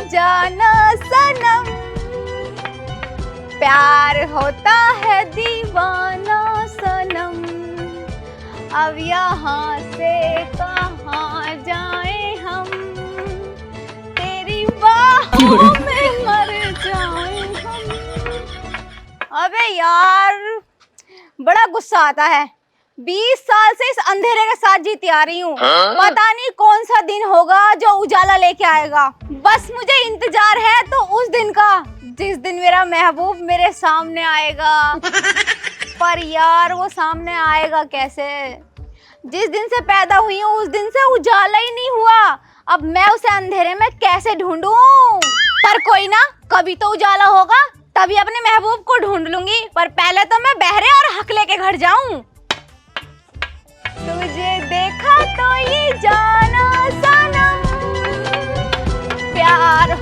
जाना सनम, प्यार होता है दीवाना सनम, अब यहाँ से कहाँ जाए हम, तेरी बाहों में मर जाए हम। अबे यार बड़ा गुस्सा आता है, 20 साल से इस अंधेरे के साथ जीती आ रही हूँ। पता नहीं कौन सा दिन होगा जो उजाला लेके आएगा। बस मुझे इंतजार है तो उस दिन का जिस दिन मेरा महबूब मेरे सामने आएगा। पर यार वो सामने आएगा कैसे? जिस दिन से पैदा हुई हूँ उस दिन से उजाला ही नहीं हुआ। अब मैं उसे अंधेरे में कैसे ढूंढूं? पर कोई ना, कभी तो उजाला होगा, तभी अपने महबूब को ढूंढ लूंगी। पर पहले तो मैं बहरे और हकले के घर जाऊं। तुझे देखा तो ये जाना सनम, प्यार।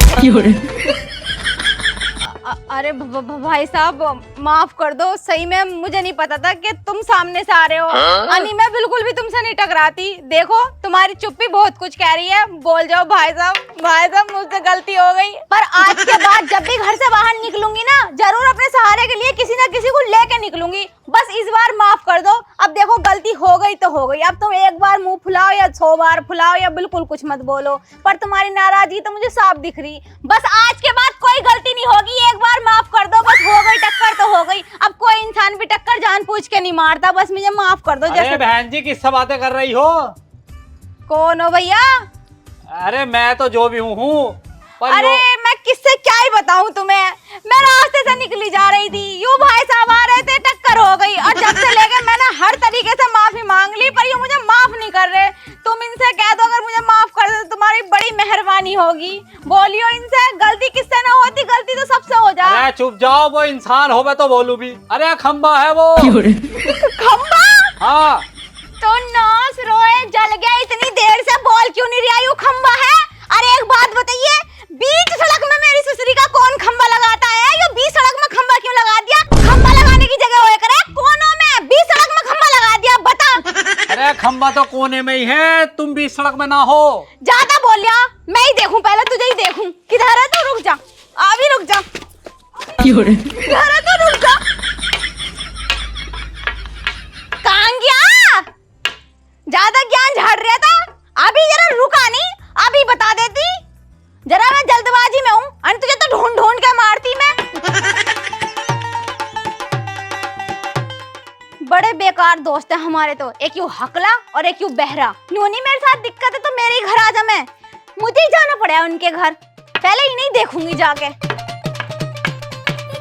अरे भाई साहब माफ कर दो, सही में मुझे नहीं पता था कि तुम सामने से आ रहे हो। अनि मैं बिल्कुल भी तुमसे नहीं टकराती। देखो तुम्हारी चुप्पी बहुत कुछ कह रही है, बोल जाओ भाई साहब मुझसे गलती हो गई। पर आज के बाद जब भी घर से बाहर निकलूंगी ना, जरूर अपने सहारे के लिए किसी न किसी को लेके निकलूंगी। बस इस बार माफ कर दो। अब देखो गलती हो गई तो हो गई, अब तुम एक बार मुंह फुलाओ या 100 बार फुलाओ या बिल्कुल कुछ मत बोलो, पर तुम्हारी नाराजगी तो मुझे साफ दिख रही। बस आज के बाद कोई गलती नहीं होगी, एक बार माफ कर दो। बस हो गई टक्कर तो हो गई, अब कोई इंसान भी टक्कर जान पूछ के नहीं मारता। बस मुझे माफ कर दो। जैसे बहन जी किससे बातें कर रही हो? कौन हो भैया? अरे मैं तो जो भी हूँ। अरे मैं किससे क्या ही बताऊं तुम्हें, मैं रास्ते से निकली जा रही थी, यूं भाई साहब आ रहे थे, टक्कर हो गई। और जब से लेके मैंने हर तरीके से माफी मांग ली, पर ये मुझे माफ नहीं कर रहे। तुम इनसे कह दो अगर मुझे माफ कर दे तो तुम्हारी बड़ी मेहरबानी होगी। बोलियो इनसे, गलती किससे ना होती, गलती तो सबसे हो जाए। अरे चुप जाओ, वो इंसान हो मैं तो बोलूं भी। अरे खंबा है वो। खंबा? हाँ तो नास रोए जल गया, इतनी देर से बोल क्यों नहीं रही? खंबा है? अरे एक बात बताइए, बीच सड़क में मेरी सुसरी का कौन खंबा लगाता है? ये बीच सड़क में खंबा क्यों लगा दिया? खंबा लगाने की जगह होए करे, कोनों में बीच सड़क में खंबा लगा दिया, बता। अरे खंबा तो कोने में ही है, तुम बीच सड़क में ना हो। ज्यादा बोल लिया, मैं ही देखूं, पहले तुझे ही देखूं। किधर है तू? रुक जा, अभी रुक जा। किधर है तू? रुक जा। कहां गया? ज्यादा ज्ञान झाड़ रहा था, अभी जरा रुका नहीं, अभी बता देती। जरा मैं जल्दबाजी में हूँ, और तुझे तो ढूंढ ढूंढ के मारती मैं। बड़े बेकार दोस्त है हमारे तो, एक यूं हकला और एक यूं बहरा। नोनी मेरे साथ दिक्कत है तो मेरे ही घर आ जा, मैं मुझे ही जाना पड़ा उनके घर। पहले ही नहीं देखूंगी जाके।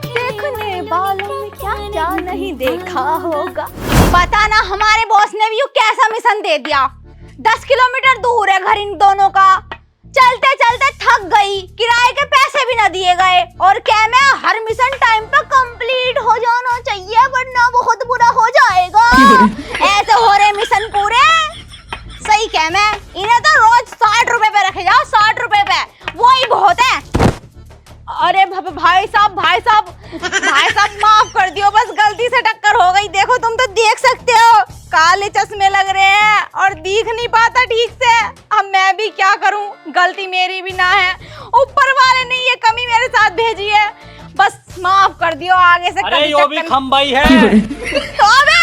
देखने वालों में क्या क्या नहीं देखा होगा। पता ना हमारे बॉस ने भी यूं कैसा मिशन दे दिया। 10 किलोमीटर दूर है घर इन दोनों का। चलते चलते थक गई, किराए के पैसे भी ना दिए गए। और क्या मैं हर मिशन टाइम पर कंप्लीट हो जाना चाहिए, वरना बहुत बुरा हो जाएगा। ऐसे हो रहे मिशन पूरे। सही क्या मैं, इन्हें तो रोज 60 रुपए पे रखे जाओ, 60 रुपए पे, वो ही बहुत है। अरे भाई साहब माफ कर दियो, बस गलती से टक्कर हो गई। देखो तुम तो देख सकते हो, काले चश्मे लग रहे हैं और दिख नहीं पाता ठीक से। अब मैं भी क्या करूं, गलती मेरी भी ना है, ऊपर वाले ने ये कमी मेरे साथ भेजी है। बस माफ कर दियो, आगे से अरे यो भी खंबा ही है। खंबा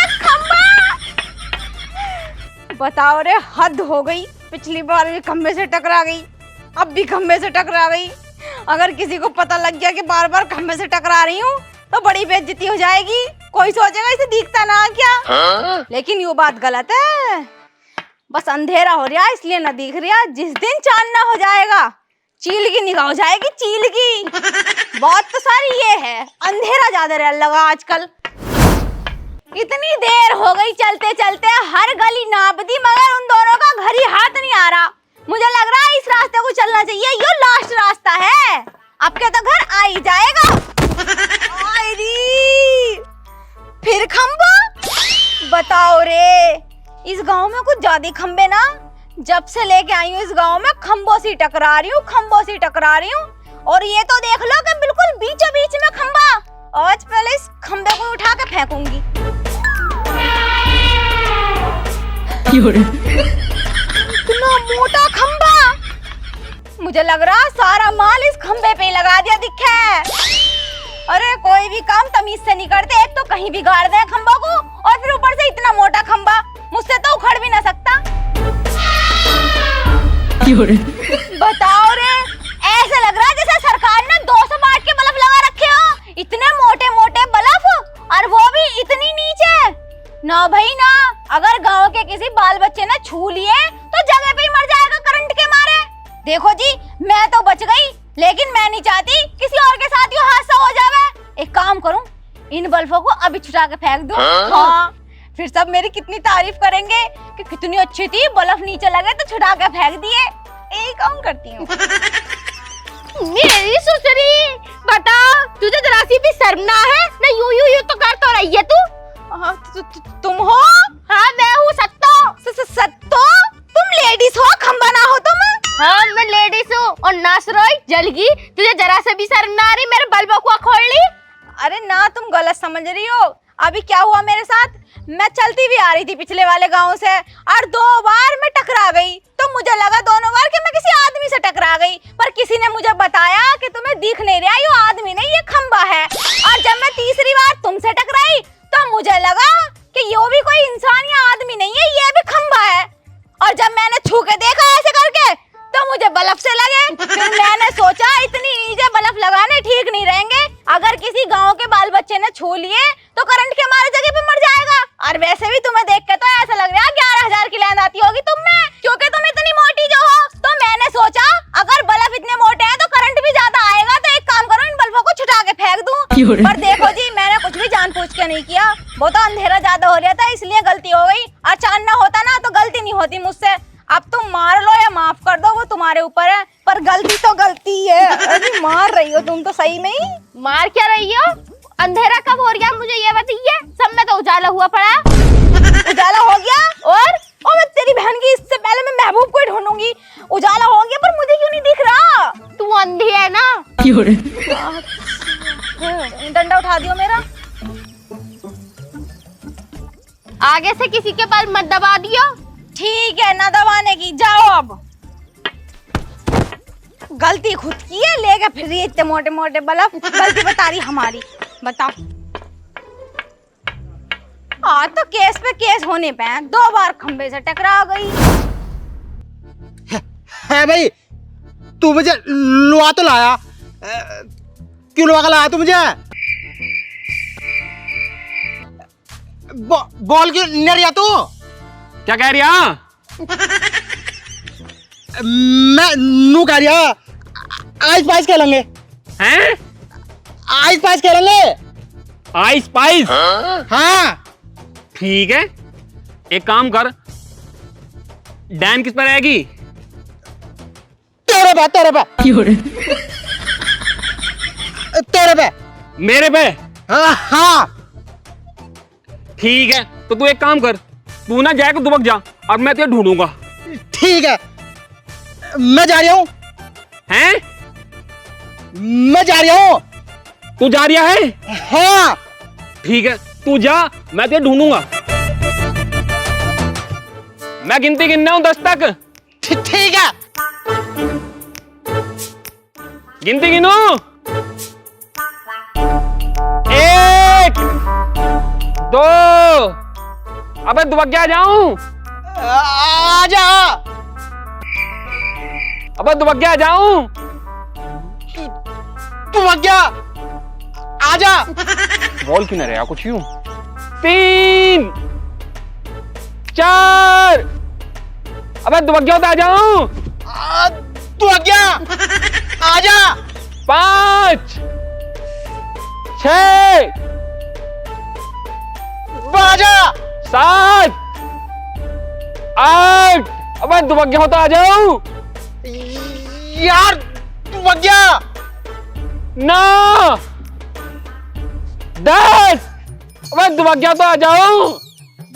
बताओ रे, हद हो गई। पिछली बार भी खंबे से टकरा गई, अब भी खंबे से टकरा गई। अगर किसी को पता लग गया कि बार बार खंबे से टकरा रही हूँ तो बड़ी बेइज्जती हो जाएगी। कोई सोचेगा इसे दिखता ना क्या। लेकिन ये बात गलत है, बस अंधेरा हो रहा इसलिए ना दिख रहा। जिस दिन चांदना हो जाएगा चील की निगाह हो जाएगी, चील की। बात तो सारी ये है, अंधेरा ज्यादा रहने लगा आजकल। इतनी देर हो गई चलते चलते, हर गली नाप दी मगर उन दोनों का घर ही हाथ नहीं आ रहा। मुझे लग रहा है इस रास्ते को चलना चाहिए, ये लास्ट रास्ता है। अब क्या तो घर आ ही जाएगा। फिर खंबा बताओ रे, इस गांव में कुछ ज्यादा खंबे ना। जब से लेके आई हूँ इस गांव में खंबों से टकरा रही हूँ, और ये तो देख लो कि बिल्कुल बीचों बीच में खंबा। आज पहले इस खंबे को उठा के फेंकूंगी। इतना मोटा खंबा, मुझे लग रहा सारा माल इस खंबे पे ही लगा दिया दिखा है। अरे कोई भी काम तमीज से नहीं करते, एक तो कहीं भी गाड़ दे खंबा को और फिर ऊपर से इतना मोटा खंबा, मुझसे तो उखड़ भी ना सकता। बताओ रे, ऐसे लग रहा है जैसे सरकार ने 200 वाट के बल्ब लगा रखे हो। इतने मोटे मोटे बल्ब और वो भी इतनी नीचे। ना भाई ना, अगर गांव के किसी बाल बच्चे ने छू लिए तो जगह पे ही मर जाएगा करंट के मारे। देखो जी, मैं तो बच गई, लेकिन मैं नहीं चाहती किसी और के साथ ये हादसा हो जावे। एक काम करूं, इन बल्बों को अभी छुटा के फेंक दूं। हाँ, फिर सब मेरी कितनी तारीफ करेंगे कि कितनी अच्छी थी, बल्ब नीचे लगे तो छुटा के फेंक दिए। यही काम करती हूँ। मेरी सुसरी, बता तुझे जरा सी भी शर्म ना है? ना यू तो कर तो रही है तू। तुम हो? हाँ मैं हूँ सत्तो। सत्तो? तुम लेडीज हो, खंबा ना हो तुम? हाँ मैं लेडीज हूँ और नासरोई जलगी, तुझे जरा से भी शर्म ना आ रही मेरे बल्बों को खोल ली? अरे ना, तुम गलत समझ रही हो। अभी क्या हुआ मेरे साथ, मैं चलती भी आ रही थी पिछले वाले गांव से और 2 बार मैं टकरा गई। तो मुझे लगा दोनों बार कि मैं किसी आदमी से टकरा गई, पर किसी ने मुझे बताया कि तुम्हें दिख नहीं रहा, ये आदमी नहीं ये खंबा है। और जब मैं तीसरी बार तुमसे टकराई तो मुझे लगा कि ये भी कोई इंसान या आदमी नहीं है, ये भी खंबा है। और जब मैंने छू के देखा ऐसे करके तो मुझे बल्ब से लगे। फिर मैंने सोचा इतनी नीचे बल्ब लगाने ठीक नहीं रहेंगे, अगर किसी गांव के बाल बच्चे ने छू लिए तो करंट के मारे जगह पे मर जाएगा। और वैसे भी तुम्हें देख के तो ऐसा लग रहा है 11,000 की लैंड आती होगी तुम में, क्योंकि तुम इतनी मोटी जो हो। तो मैंने सोचा अगर बल्ब इतने मोटे हैं तो करंट भी ज्यादा आएगा, तो एक काम करो इन बल्बों को छुटा के फेंक दूं। पर देखो जी, मैंने कुछ भी जानबूझ के नहीं किया, वो तो अंधेरा ज्यादा हो रहा था इसलिए गलती हो गई। और चांदना होता ना तो गलती नहीं होती मुझसे। अब तुम मार लो या माफ कर दो, वो तुम्हारे ऊपर है, पर गलती तो गलती है। अरे मार रही हो तुम तो सही में ही। मार क्या रही हो? अंधेरा कब हो गया मुझे ये बताइए? सब में तो उजाला हुआ पड़ा। उजाला हो गया? और मैं तेरी बहन की, इससे पहले मैं महबूब को ही ढूंढूंगी। उजाला हो गया, पर मुझे क्यों नहीं दिख रहा? तू अंधी है ना? डंडा उठा दियो मेरा। आगे से किसी के बाल मत दबा दियो। ठीक है, ना दबाने की, जाओ अब। गलती खुद की है, लेके फिर रही है इतने मोटे मोटे बल्ब। गलती बता रही हमारी, बताओ। तो केस पे केस होने पे 2 बार खंबे से टकरा गई है भाई। तू मुझे लुआ तो लाया, क्यों लुआ का लाया तू मुझे? बोल क्यों नहीं रहा तू? क्या कह रही है? मैं नू कह रहा आइस पाइस खेलेंगे। हैं? आइस पाइस खेलेंगे। Ice price? हाँ ठीक है, एक काम कर, डैन किस पर रहेगी? तेरे पे, तेरे पे, तेरे पे, मेरे पे? हाँ ठीक है, तो तू एक काम कर, तू ना जाएगा दुबक जा और मैं तुझे ढूंढूंगा। ठीक है, मैं जा रहा हूँ। हैं? मैं जा रहा हूँ। तू जा रहा है? हाँ ठीक है, तू जा, मैं तुझे ढूंढूंगा। मैं गिनती गिनना हूं 10 तक। ठीक है, गिनती गिनो। 1 2। अबे दुबक जा जाऊं? आजा। अबे दुबक जा जाऊं? तू भाग गया, आजा। बोल क्यों ना रहा कुछ यूं? 3 4। अबे दुबक जाओ तो आ जाऊं? तू भाग गया, आजा। 5 6 आजा। 7 8। अबे दुबक गया तो आ जाऊं? यार तू भाग गया। 9 10। अबे दुबक गया तो आ जाऊं?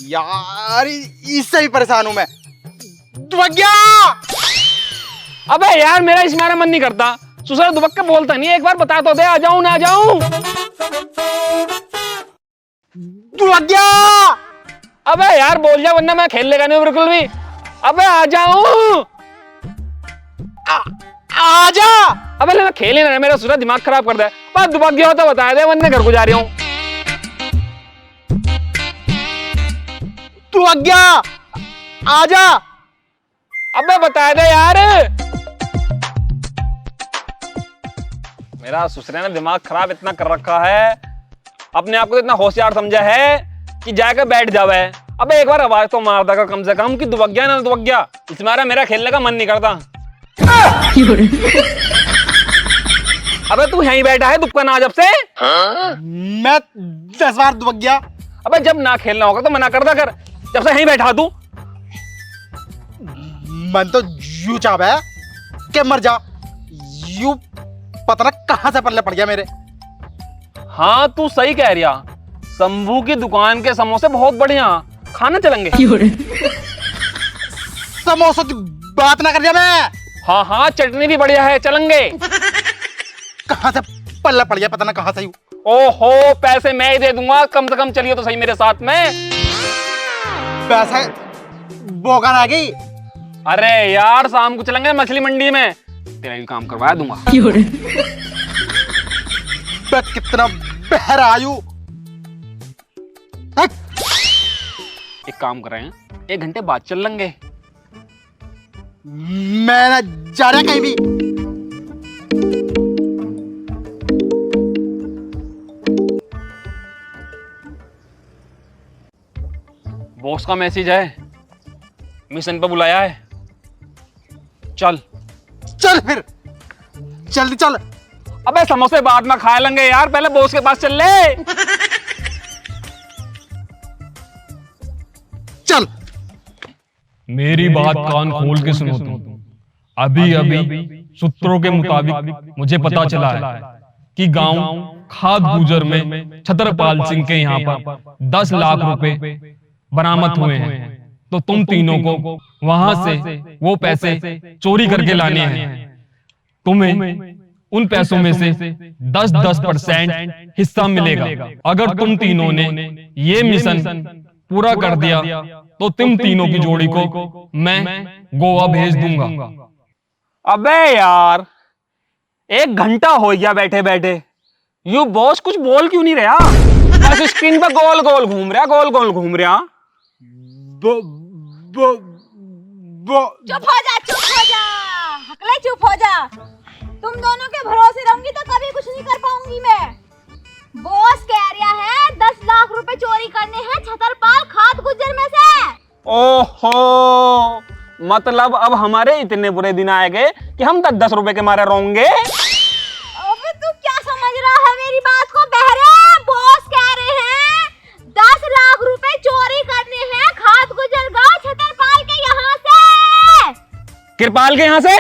यार इससे ही परेशान हूं मैं। तू भाग गया। अबे यार मेरा इसमें मन नहीं करता, सुसर दुबक के बोलता नहीं, एक बार बता तो दे, आ जाऊं ना आ जाऊं? तू भाग गया। अबे यार बोल जा, वरना मैं खेल लेगा नहीं बिल्कुल भी। अबे आ जाऊं? आजा। अबे ले मैं खेल ही ना रहा, मेरा सूरज दिमाग खराब कर दे। बस दुबग्गे हो तो बता दे, वरना घर को जा रही हूँ। तू आज्ञा आजा। अबे बता दे यार। मेरा ससुरे ने दिमाग खराब इतना कर रखा है, अपने आप को इतना होशियार समझा है कि जाकर बैठ जावे। अबे एक बार आवाज तो मार देगा कम से कम कि दुबग्या ना दुबग्या, इसमें मेरा खेलने का मन नहीं करता। अबे तू यहीं बैठा है दुबका ना जब से। मैं 10 बार दुबक गया। अबे जब ना खेलना होगा तो मना कर दा कर, जब से यहीं बैठा तू। मन तो यू चाहता है कि मर जा। यू पता ना कहां से पल्ले पड़ गया मेरे। हाँ तू सही कह रिया, शंभू की दुकान के समोसे बहुत बढ़िया, खाना चलेंगे। समोसों की बात ना कर दिया मैं। हाँ हाँ चटनी भी बढ़िया है, चलेंगे। कहां से पल्ला पड़ गया पता ना कहां से यू। ओहो पैसे मैं ही दे दूंगा, कम से कम चलिए तो सही मेरे साथ में। पैसे बोगन आ गई। अरे यार शाम को चलेंगे मछली मंडी में, तेरा भी काम करवा दूंगा। कितना बहरा आयु। एक काम कर रहे हैं, 1 घंटे बाद चल लेंगे। मैं ना जा रहा कहीं भी। बॉस का मैसेज है, मिशन पे बुलाया है। चल चल फिर जल्दी चल। अबे समोसे बाद में खा लेंगे यार, पहले बॉस के पास चल ले। चल मेरी बात कान खोल के सुनो तुम। अभी सूत्रों के मुताबिक मुझे पता चला है कि गांव खाद गुजर में छतरपाल सिंह के यहाँ पर 10 लाख रुपए बरामद हुए हैं। तो तुम तीनों को वहां से वो पैसे चोरी करके लाने हैं। तुम्हें उन पैसों में से 10% हिस्सा मिलेगा। अगर तुम तीनों ने ये मिशन पूरा कर दिया तो तुम तीनों की जोड़ी को मैं गोवा भेज दूंगा। अबे यार 1 घंटा हो गया बैठे बैठे, यू बॉस कुछ बोल क्यों नहीं रहा? बस स्क्रीन पे गोल गोल घूम रहा, गोल गोल घूम रहा। चुप हो जा, चुप हो जा, हकले चुप हो जा। तुम दोनों के भरोसे रहूंगी तो कभी कुछ नहीं कर पाऊंगी मैं। बॉस कह रहा है 10 लाख रुपए चोरी करने हैं छतरपाल खाद गुजर में से। ओहो मतलब अब हमारे इतने बुरे दिन आएंगे कि हम 10 रुपए के मारे रोंगे। अबे तू क्या समझ रहा है मेरी बात को बहरे? बॉस कह रहे हैं 10 लाख रुपए चोरी करने हैं खाद गुजर गांव छतरपाल के यहाँ से। कृपाल के यहाँ से?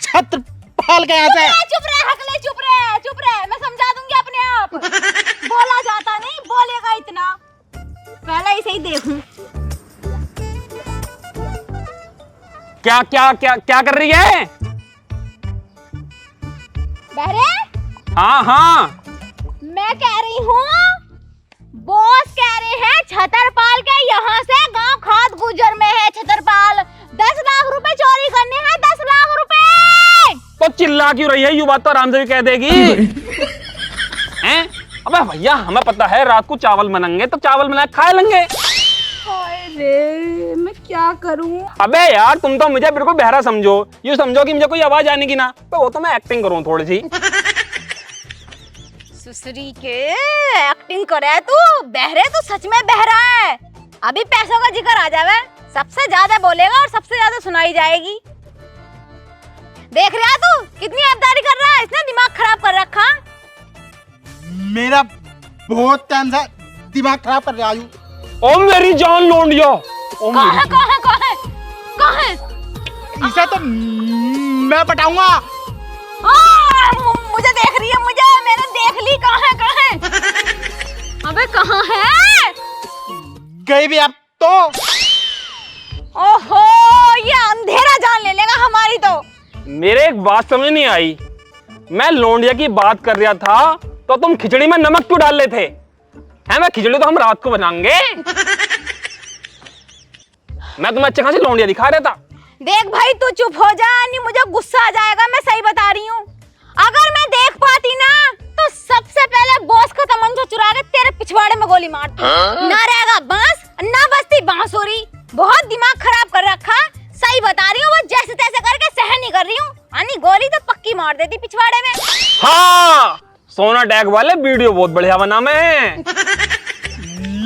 छतरपाल के यहाँ से। चुप रहे हकले, चुप रहे, चुप रहे, मैं समझा दूंगी अपने आप। बोला जाता नहीं, बोलेगा इतना। पहले इसे ही देखूं। क्या क्या क्या क्या कर रही है? बहरे हाँ हाँ मैं कह रही हूँ बॉस कह रहे हैं छतरपाल के यहाँ से गांव खाद गुजर में है छतरपाल। 10 लाख रुपए चोरी करने हैं, 10 लाख रुपए। तो चिल्ला क्यों रही है? यू बात तो आराम से भी कह देगी। हैं? अबे भैया हमें पता है रात को चावल बनाएंगे तो चावल बना खा लेंगे। अरे मैं क्या करूं? अबे यार तुम तो मुझे बिल्कुल बहरा समझो, यूं समझो कि मुझे कोई आवाज आने की ना, तो वो तो मैं एक्टिंग करूं थोड़ी सी। सुसरी के एक्टिंग करे तू, बहरे तू सच में बहरा है। अभी पैसों का जिक्र आ जावे, सबसे ज्यादा बोलेगा और सबसे ज्यादा सुनाई जाएगी। देख रहा तू कितनी अब्दारी कर रहा है, इसने दिमाग खराब कर रखा। मेरा बहुत टाइम से दिमाग खराब कर रहा आयु। ओ मेरी जान लोंडिया, ओ मेरी कहाँ है? इसे तो मैं पटाऊंगा। मुझे देख रही है, मैंने देख ली। कहाँ है? अबे कहाँ है? गई भी अब तो। ओहो ये अंधेरा जान ले लेगा हमारी तो। मेरे एक बात समझ नहीं आई, मैं लोंडिया की बात कर रहा था तो तुम खिचड़ी में नमक क्यों डाल रहे थे? है मैं खिचड़ी तो हम रात को बनाएंगे। मैं तुम्हें अच्छे खासी लोंडिया दिखा रहा था। देख भाई तू चुप हो जा, नहीं मुझे गुस्सा आ जाएगा, मैं सही बता रही हूँ। अगर मैं देख पाती ना तो सबसे पहले बॉस का तमंचा चुरा के तेरे पिछवाड़े में गोली मारती। ना रहेगा बांस ना बजती बांसुरी। बहुत दिमाग खराब कर रखा, सही बता रही हूँ। वो जैसे तैसे करके सहन नहीं कर रही हूँ, अन्नी गोली तो पक्की मार देती पिछवाड़े में। हाँ सोना टैग वाले वीडियो बहुत बढ़िया बना मैं।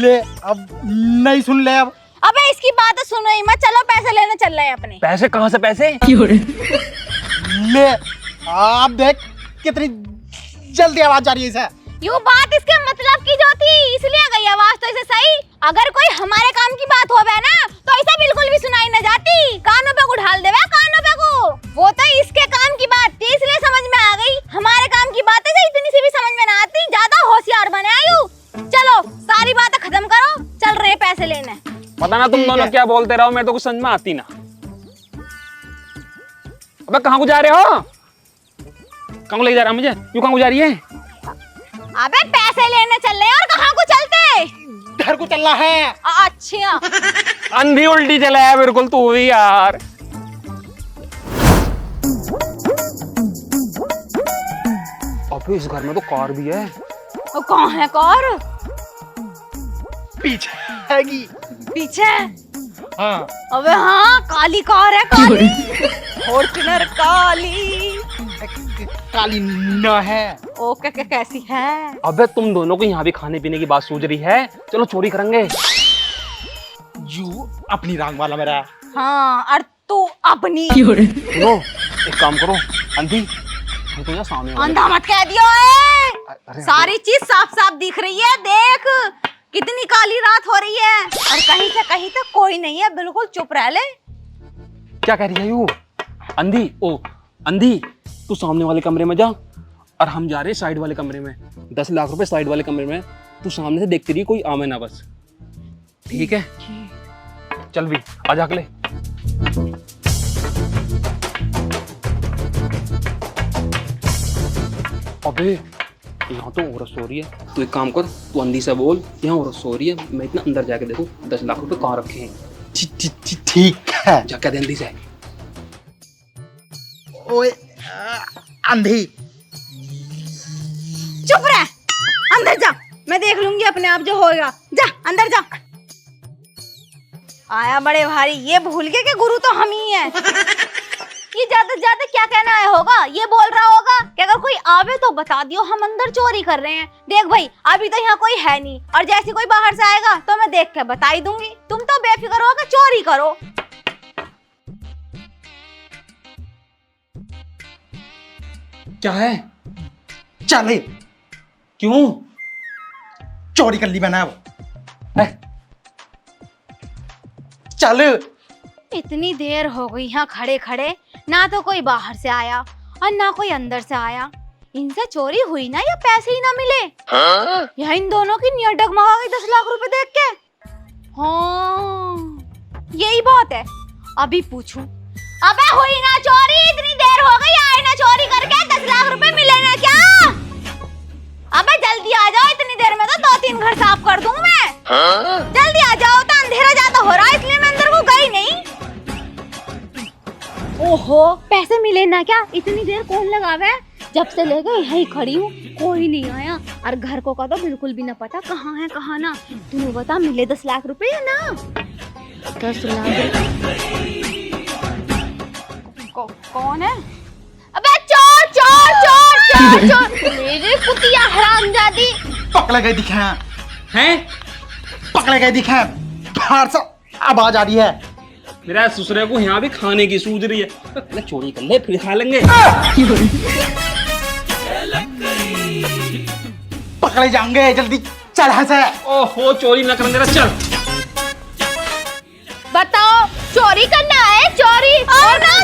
ले अब नहीं सुन ले अब। अबे इसकी बात सुनो ही मत, चलो पैसे लेने चल रहे हैं अपने। पैसे कहाँ से पैसे? ले आप देख कितनी जल्दी आवाज जा रही है इसे। यूँ बात इसके मतलब की जो थी इसलिए गई आवाज तो इसे सही। अगर कोई हमारे काम की बात होवे ना तो ऐसा बिल्कुल भी सुनाई न जाती, कानों पे को ढाल देवे कानों पे को। वो तो इसके काम की बात थी इसलिए समझ में आ गई, हमारे काम की बात है इतनी सी भी समझ में ना आती। ज्यादा होशियार बने आयु। चलो सारी बातें खत्म करो, चल रहे पैसे लेने। पता ना तुम दोनों क्या बोलते रहो, मेरे तो कुछ समझ में आती ना। अबे कहाँ को जा रहे हो? कहाँ को ले जा रहा मुझे? क्यों कहाँ को जा रही है? अबे पैसे लेने चल रहे हैं और कहाँ को चलते? घर को चलना है। अच्छा अंधी उल्टी चला है बिल्कुल तू भी यार। अबे इस घर में तो कार भी है। कहाँ है कार? पीछे हैगी। पीछे? हाँ अबे हाँ काली कार है, काली फॉर्च्यूनर काली। काली ना है। ओके कैसी है? अबे तुम दोनों को यहाँ भी खाने पीने की बात सूझ रही है, चलो चोरी करेंगे। यू अपनी रंग वाला मेरा। हाँ और तू अपनी। सुनो एक काम करो अंधी, हम तो यहाँ सामने वाले- अंधा मत कह दियो अरे सारी चीज साफ साफ दिख रही है, देख कितनी काली रात हो रही है और कहीं से कहीं तक कोई नहीं है, बिल्कुल चुप रह ले। क्या कह रही है यू? अंधी ओ अंधी तू सामने वाले कमरे में जा और हम जा रहे हैं साइड वाले कमरे में। 10 लाख रुपए साइड वाले कमरे में, तू सामने से देखती रही, कोई आवे ना बस। ठीक है चल भी आजा अगले। अबे यहाँ तो औरत सो रही है, तू एक काम कर, तू अंधी से बोल यहाँ औरत सो रही है, मैं इतना अंदर जाके देखूं 10 लाख रुपए कहाँ रखे हैं। ठीक है। जा क्या दे अंधी से। ओए अंधी चुप रह, अंदर जा, मैं देख लूंगी अपने आप जो होगा। जा अंदर जा। आया बड़े भारी, ये भूल गए कि गुरु तो हम ही हैं। ये ज्यादा से ज्यादा क्या कहना आया होगा, ये बोल रहा होगा कि अगर कोई आवे तो बता दियो हम अंदर चोरी कर रहे हैं। देख भाई अभी तो यहाँ कोई है नहीं और जैसे कोई बाहर से आएगा तो मैं देख के बता ही दूंगी। तुम तो बेफिक्र हो कि चोरी करो। क्या है? चले। क्यों? चोरी कर ली मैंने अब। चल। इतनी देर हो गई यहाँ खड़े खड़े, ना तो कोई बाहर से आया और ना कोई अंदर से आया। इनसे चोरी हुई ना या पैसे ही ना मिले? यहाँ इन दोनों की नियत डगमगा गई 10 लाख रुपए देख के। हाँ यही बात है, अभी पूछूं। अबे हुई ना चोरी, इतनी देर हो गई आए ना चोरी करके, 10 लाख रुपए मिले ना क्या? अबे जल्दी आ जाओ, इतनी देर में तो 2-3 घर साफ कर दूं मैं। जल्दी आ जाओ, तो अंधेरा ज्यादा हो रहा है इसलिए मैं अंदर को गई नहीं। ओहो पैसे मिले ना क्या? इतनी देर कौन लगावे? जब से ले गए यही खड़ी हूँ, कोई नहीं आया और घर को का तो बिल्कुल भी ना पता कहाँ है कहाँ ना। तू बता मिले 10 लाख रुपए या ना? 10 लाख कौन है? अबे चोर चोर चोर चोर चोर, मेरी कुतिया हरामजादी। पकड़े गए दिखे हैं? पकड़े गए दिखे, बाहर से आवाज आ रही है। मेरा ससुरे को यहाँ भी खाने की सूझ रही है, पहले चोरी कर ले फिर खा लेंगे। पकड़े जाएंगे, जल्दी चल यहाँ से। ओहो चोरी न करेंगे, चल। बताओ चोरी करना है? चोरी और ना